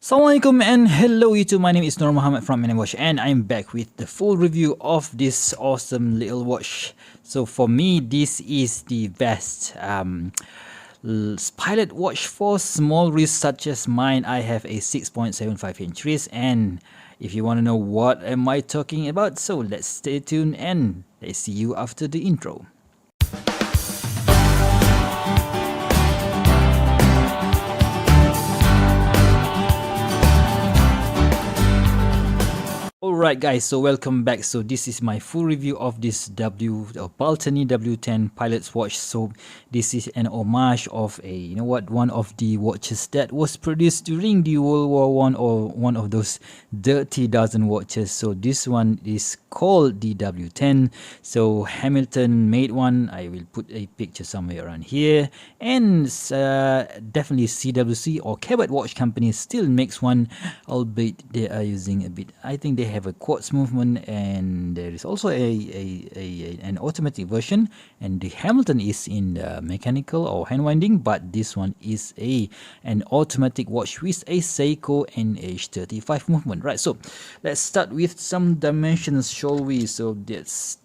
Assalamualaikum and hello YouTube, my name is Nur Muhammad from Watch and I'm back with the full review of this awesome little watch. So for me, this is the best pilot watch for small wrists such as mine. I have a 6.75-inch wrist, and if you want to know what am I talking about, so let's stay tuned and let's see you after the intro. Alright guys, so welcome back. So this is my full review of this Baltany W10 pilot's watch. So this is an homage of one of the watches that was produced during the World War One, or one of those dirty dozen watches. So this one is called the W10. So Hamilton made one. I will put a picture somewhere around here, and definitely CWC or Cabot Watch Company still makes one, albeit they are using a bit, I think they have a quartz movement, and there is also an automatic version, and the Hamilton is in the mechanical or hand winding, but this one is an automatic watch with a Seiko NH35 movement. Right, so let's start with some dimensions, shall we? So let's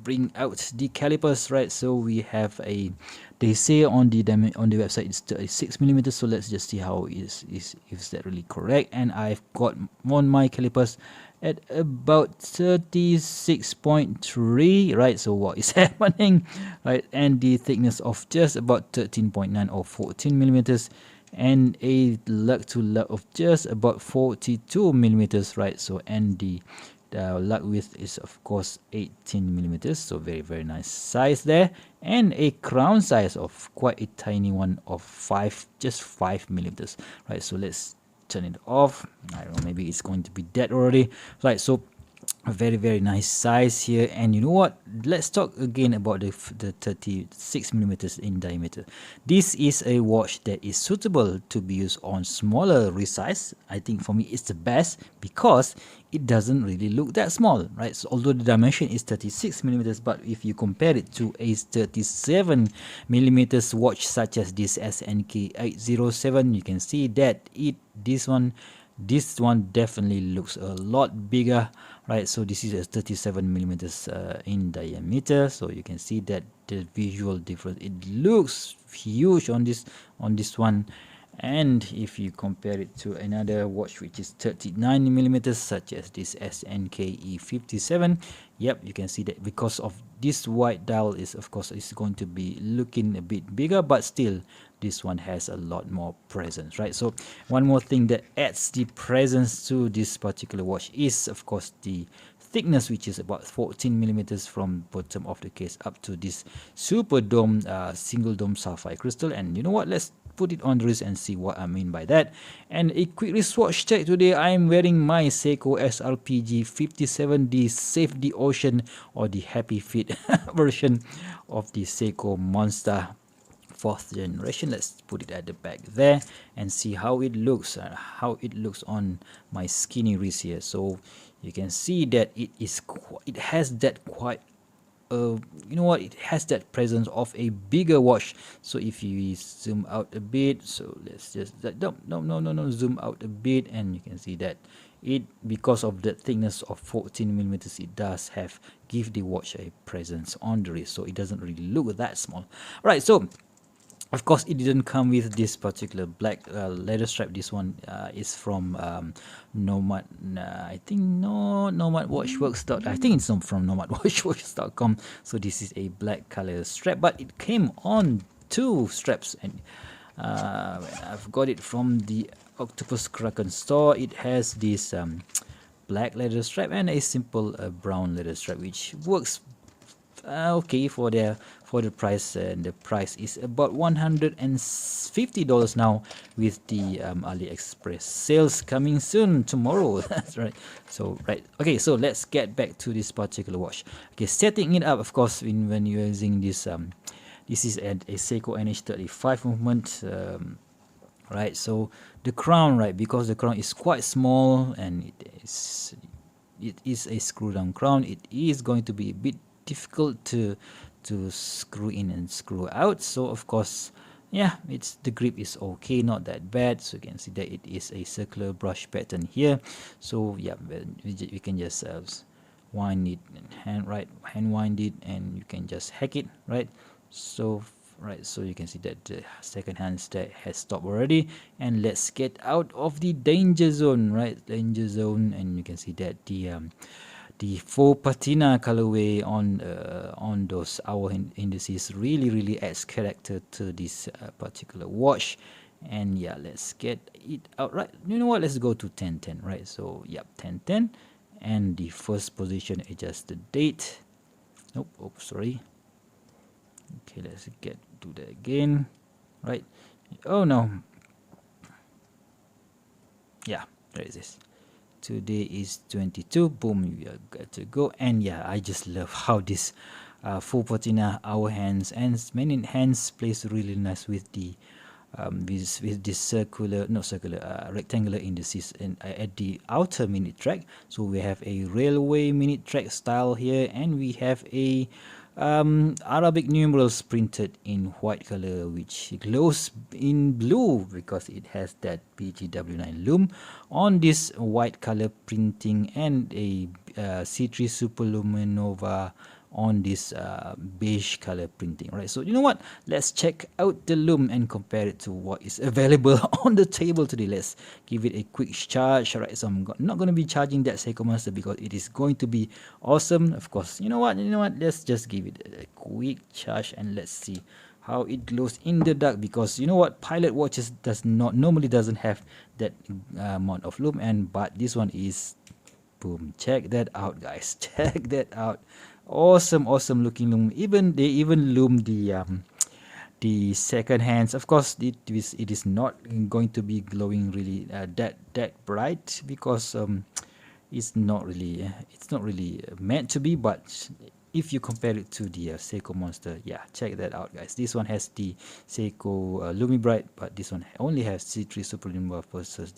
bring out the calipers. Right, so we have they say on the website it's 36 millimeters, so let's just see how is that really correct. And I've got on my calipers at about 36.3, right? So what is happening, right? And the thickness of just about 13.9 or 14 millimeters, and a lug to lug of just about 42 millimeters, right? So and the lug width is of course 18 millimeters, so very nice size there, and a crown size of quite a tiny one of just 5 millimeters, right? So let's turn it off. I don't know, maybe it's going to be dead already, right? So a very nice size here. And you know what, let's talk again about the 36 millimeters in diameter. This is a watch that is suitable to be used on smaller wrist size. I think for me it's the best because it doesn't really look that small, right? So although the dimension is 36 millimeters, but if you compare it to a 37 millimeters watch such as this SNK 807, you can see that this one definitely looks a lot bigger, right? So this is a 37 millimeters in diameter, so you can see that the visual difference, it looks huge on this one. And if you compare it to another watch which is 39 millimeters such as this SNK E57, yep, you can see that because of this white dial is of course is going to be looking a bit bigger, but still this one has a lot more presence, right? So one more thing that adds the presence to this particular watch is of course the thickness, which is about 14 millimeters from bottom of the case up to this super dome single dome sapphire crystal. And you know what, let's put it on the wrist and see what I mean by that. And a quick wristwatch check today. I'm wearing my Seiko SRPG 57, the Save the Ocean or the Happy Feet version of the Seiko Monster 4th generation. Let's put it at the back there and see how it looks on my skinny wrist here. So you can see that it has that quite it has that presence of a bigger watch. So if you zoom out a bit, so let's just no zoom out a bit, and you can see that because of the thickness of 14 millimeters, it does give the watch a presence on the wrist, so it doesn't really look that small. Right, so of course it didn't come with this particular black leather strap. This one is from Nomad, I think Nomad Watchworks. I think it's from nomadwatchworks.com. So this is a black color strap, but it came on 2 straps, and I've got it from the Octopus Kraken store. It has this black leather strap and a simple brown leather strap, which works okay for the price, and the price is about $150 now with the AliExpress sales coming soon tomorrow. That's right. So okay, so let's get back to this particular watch. Okay, setting it up, of course, when you're using this this is a Seiko NH35 movement, right? So the crown, right, because the crown is quite small and it is a screw down crown, it is going to be a bit difficult to screw in and screw out. So of course Yeah, it's the grip is okay, not that bad. So you can see that it is a circular brush pattern here. So yeah, we can just wind it and hand wind it, and you can just hack it, right? So so you can see that the second hand stack has stopped already, and let's get out of the danger zone, right? Danger zone, and you can see that the full patina colorway on those hour indices really adds character to this particular watch. And yeah, let's get it out, right? You know what, let's go to 1010, right? So yep, 1010, and the first position adjust the date. Nope, oh sorry. Okay, let's get do that again, right? Oh no, yeah, there it is. Today is 22. Boom, we are good to go. And yeah, I just love how this full patina our hands and many hands plays really nice with the with this circular, not circular, rectangular indices at the outer minute track. So we have a railway minute track style here, and we have a Arabic numerals printed in white color, which glows in blue because it has that BGW9 Lume on this white color printing, and a C3 Superluminova on this beige color printing, right? So you know what, let's check out the Lume and compare it to what is available on the table today. Let's give it a quick charge, right? So I'm not going to be charging that Seiko Monster because it is going to be awesome. Of course, you know what, let's just give it a quick charge and let's see how it glows in the dark, because you know what, pilot watches doesn't have that amount of Lume, and but this one is, boom, check that out guys, check that out. Awesome looking Lume. They even Lume the second hands. Of course it is not going to be glowing really that bright, because it's not really meant to be. But if you compare it to the Seiko Monster, yeah, check that out guys. This one has the Seiko Lumi Bright, but this one only has C3 Super Luminova versus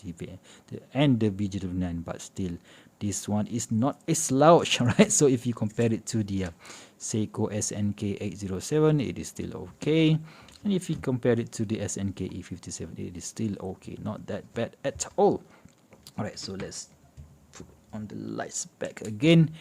and the BG9, but still this one is not a slouch, right? So if you compare it to the Seiko SNK 807, it is still okay. And if you compare it to the SNK E57, it is still okay, not that bad at all. Alright, so let's put on the lights back again.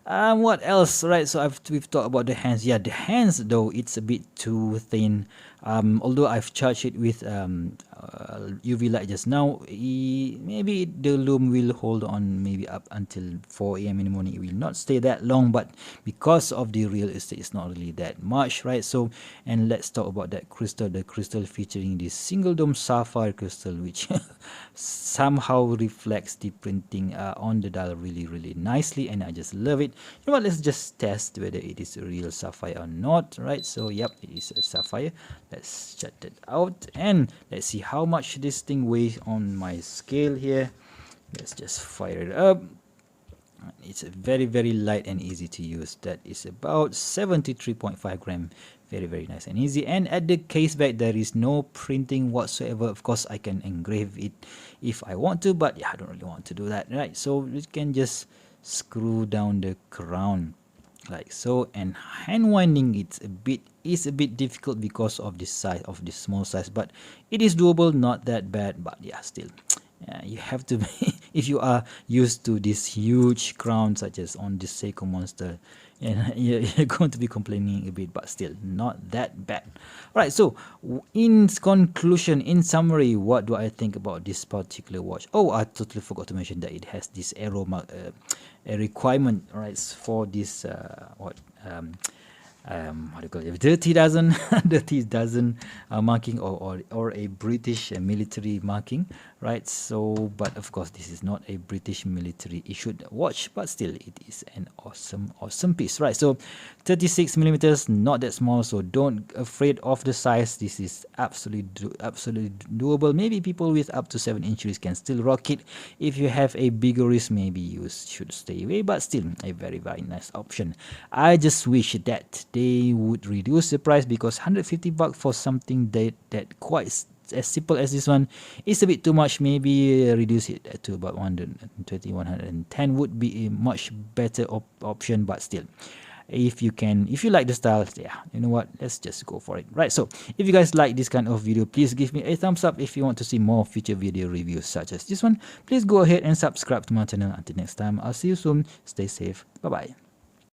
What else, right? So we've talked about the hands. Yeah, the hands though, it's a bit too thin. Although I've charged it with UV light just now, maybe the Lume will hold on maybe up until 4 a.m. in the morning. It will not stay that long, but because of the real estate, it's not really that much, right? So, and let's talk about that crystal, the crystal featuring this single dome sapphire crystal, which somehow reflects the printing on the dial really nicely, and I just love it. You know what, let's just test whether it is a real sapphire or not, right? So yep, it is a sapphire. Let's check that out, and let's see how much this thing weighs on my scale here. Let's just fire it up. It's very light and easy to use. That is about 73.5 gram. Very nice and easy. And at the case back, there is no printing whatsoever. Of course, I can engrave it if I want to, but yeah, I don't really want to do that, right? So we can just screw down the crown like so, and hand winding is a bit difficult because of this size, of this small size, but it is doable, not that bad. But yeah, still, you have to be if you are used to this huge crown such as on this Seiko Monster, and you're going to be complaining a bit, but still not that bad. Right, so in conclusion, in summary, what do I think about this particular watch? Oh, I totally forgot to mention that it has this arrow mark, a requirement, right, for this what do you call it, dirty dozen dirty dozen marking, or a British military marking, right? So but of course this is not a British military issued watch, but still it is an awesome piece, right? So 36 millimeters, not that small, so don't afraid of the size. This is absolutely doable. Maybe people with up to 7 inches can still rock it. If you have a bigger wrist, maybe you should stay away, but still a very nice option. I just wish that they would reduce the price, because 150 bucks for something that quite as simple as this one is a bit too much. Maybe reduce it to about 120, 110 would be a much better option, but still if you like the style, yeah, you know what, let's just go for it. Right, so if you guys like this kind of video, please give me a thumbs up. If you want to see more future video reviews such as this one, please go ahead and subscribe to my channel. Until next time, I'll see you soon. Stay safe. Bye bye.